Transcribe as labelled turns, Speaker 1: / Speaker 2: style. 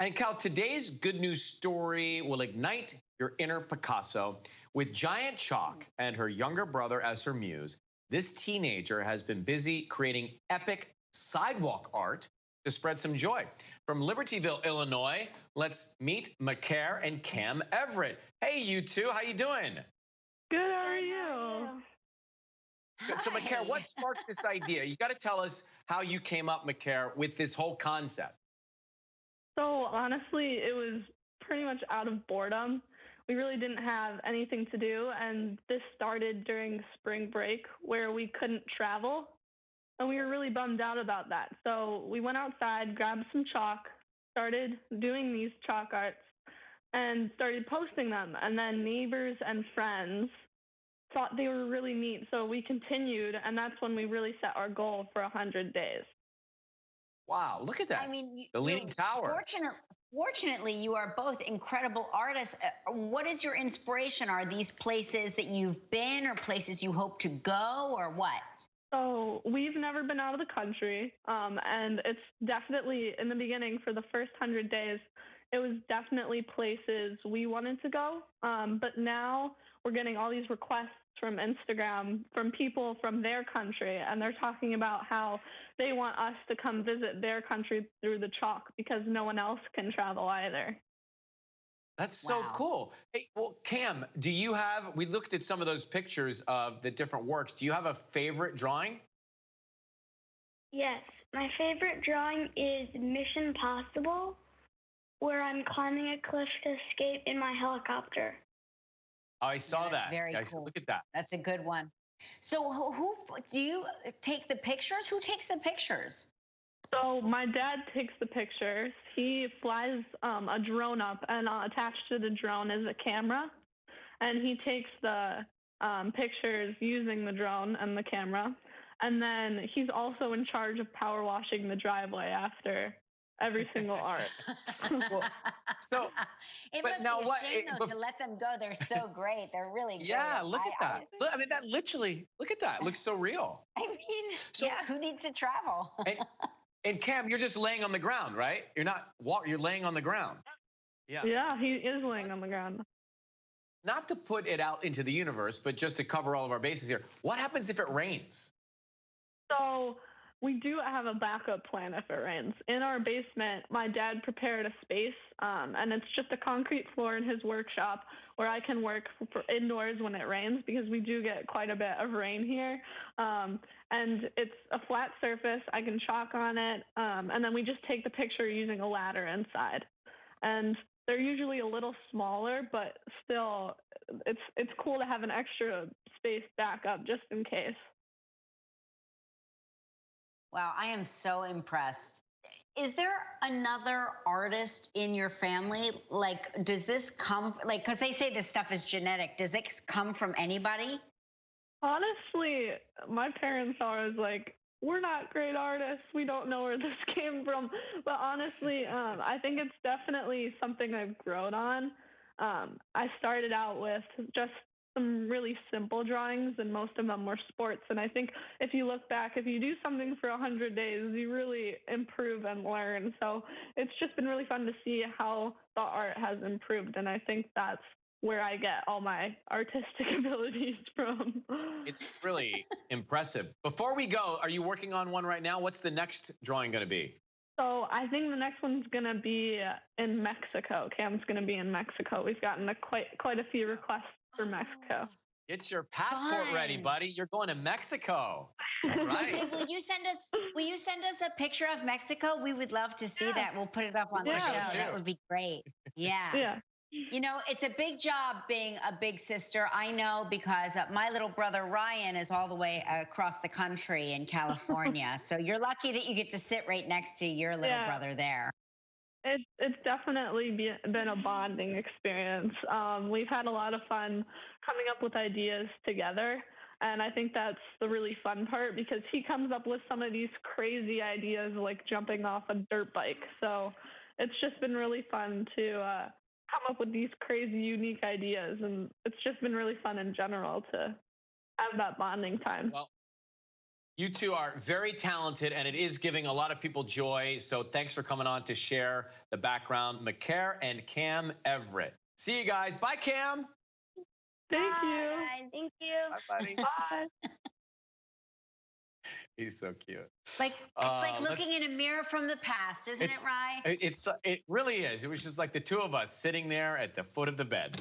Speaker 1: And Cal, today's good news story will ignite your inner Picasso. With giant chalk and her younger brother as her muse, this teenager has been busy creating epic sidewalk art to spread some joy. From Libertyville, Illinois, let's meet Macaire and Cam Everett. Hey, you two, how you doing?
Speaker 2: Good, how are you?
Speaker 1: Good. So, Macaire, what sparked this idea? You got to tell us how you came up, Macaire, with this whole concept.
Speaker 2: So honestly, it was pretty much out of boredom. We really didn't have anything to do, and this started during spring break where we couldn't travel, and we were really bummed out about that. So we went outside, grabbed some chalk, started doing these chalk arts, and started posting them. And then neighbors and friends thought they were really neat, so we continued, and that's when we really set our goal for 100 days.
Speaker 1: Wow, look at that.
Speaker 3: I mean,
Speaker 1: the Leaning Tower.
Speaker 3: Fortunately, you are both incredible artists. What is your inspiration? Are these places that you've been or places you hope to go or what?
Speaker 2: So we've never been out of the country, and it's definitely in the beginning for the first 100 days, it was definitely places we wanted to go. But now we're getting all these requests from Instagram from people from their country, and they're talking about how they want us to come visit their country through the chalk because no one else can travel either.
Speaker 1: That's so
Speaker 3: Wow.
Speaker 1: cool. Hey, well, Cam, do you have, we looked at some of those pictures of the different works. Do you have a favorite drawing?
Speaker 4: Yes, my favorite drawing is Mission Possible, where I'm climbing a cliff to escape in my helicopter.
Speaker 1: Oh, I saw
Speaker 3: that's
Speaker 1: that.
Speaker 3: very
Speaker 1: Yeah,
Speaker 3: cool.
Speaker 1: Look at that.
Speaker 3: That's a good one. So who do you take the pictures? Who takes the pictures?
Speaker 2: So my dad takes the pictures. He flies a drone up, and attached to the drone is a camera, and he takes the pictures using the drone and the camera. And then he's also in charge of power washing the driveway after every single art.
Speaker 1: Well, so,
Speaker 3: it
Speaker 1: but
Speaker 3: must
Speaker 1: now
Speaker 3: be a
Speaker 1: what?
Speaker 3: shame, though, to let them go. They're so great. They're really good.
Speaker 1: Yeah, look at that. Look, I mean, that literally, look at that. It looks so real.
Speaker 3: I mean,
Speaker 1: So-
Speaker 3: yeah, who needs to travel?
Speaker 1: And Cam, you're just laying on the ground, right? You're not you're laying on the ground. Yeah.
Speaker 2: Yeah, he is laying on the ground.
Speaker 1: Not to put it out into the universe, but just to cover all of our bases here. What happens if it rains?
Speaker 2: So we do have a backup plan if it rains. In our basement, my dad prepared a space, and it's just a concrete floor in his workshop where I can work for indoors when it rains because we do get quite a bit of rain here. And it's a flat surface. I can chalk on it, and then we just take the picture using a ladder inside. And they're usually a little smaller, but still, it's cool to have an extra space backup just in case.
Speaker 3: Wow, I am so impressed. Is there another artist in your family? Like, does this come, like, because they say this stuff is genetic. Does this come from anybody?
Speaker 2: Honestly, my parents are always like, we're not great artists. We don't know where this came from. But honestly, I think it's definitely something I've grown on. I started out with just some really simple drawings, and most of them were sports. And I think if you look back, if you do something for 100 days, you really improve and learn. So it's just been really fun to see how the art has improved. And I think that's where I get all my artistic abilities from.
Speaker 1: It's really impressive. Before we go, are you working on one right now? What's the next drawing going to be?
Speaker 2: So I think the next one's going to be in Mexico. Cam's going to be in Mexico. We've gotten quite a few requests for Mexico.
Speaker 1: Get your passport ready, buddy. You're going to Mexico. All right.
Speaker 3: Hey, will you send us a picture of Mexico? We would love to see that. We'll put it up on the
Speaker 2: Yeah.
Speaker 3: show. That would be great. Yeah.
Speaker 2: Yeah.
Speaker 3: You know, it's a big job being a big sister. I know because my little brother Ryan is all the way across the country in California. So you're lucky that you get to sit right next to your little brother there.
Speaker 2: It's definitely been a bonding experience. We've had a lot of fun coming up with ideas together. And I think that's the really fun part because he comes up with some of these crazy ideas like jumping off a dirt bike. So it's just been really fun to come up with these crazy, unique ideas. And it's just been really fun in general to have that bonding time.
Speaker 1: Well, You two are very talented, and it is giving a lot of people joy. So thanks for coming on to share the background. Macaire and Cam Everett. See you guys. Bye, Cam.
Speaker 2: Thank
Speaker 4: Bye,
Speaker 2: you.
Speaker 4: guys. Thank you.
Speaker 1: Bye, buddy.
Speaker 2: Bye.
Speaker 1: He's so cute.
Speaker 3: Like it's like
Speaker 1: let's-
Speaker 3: looking in a mirror from the past, isn't it, Rye?
Speaker 1: It really is. It was just like the two of us sitting there at the foot of the bed.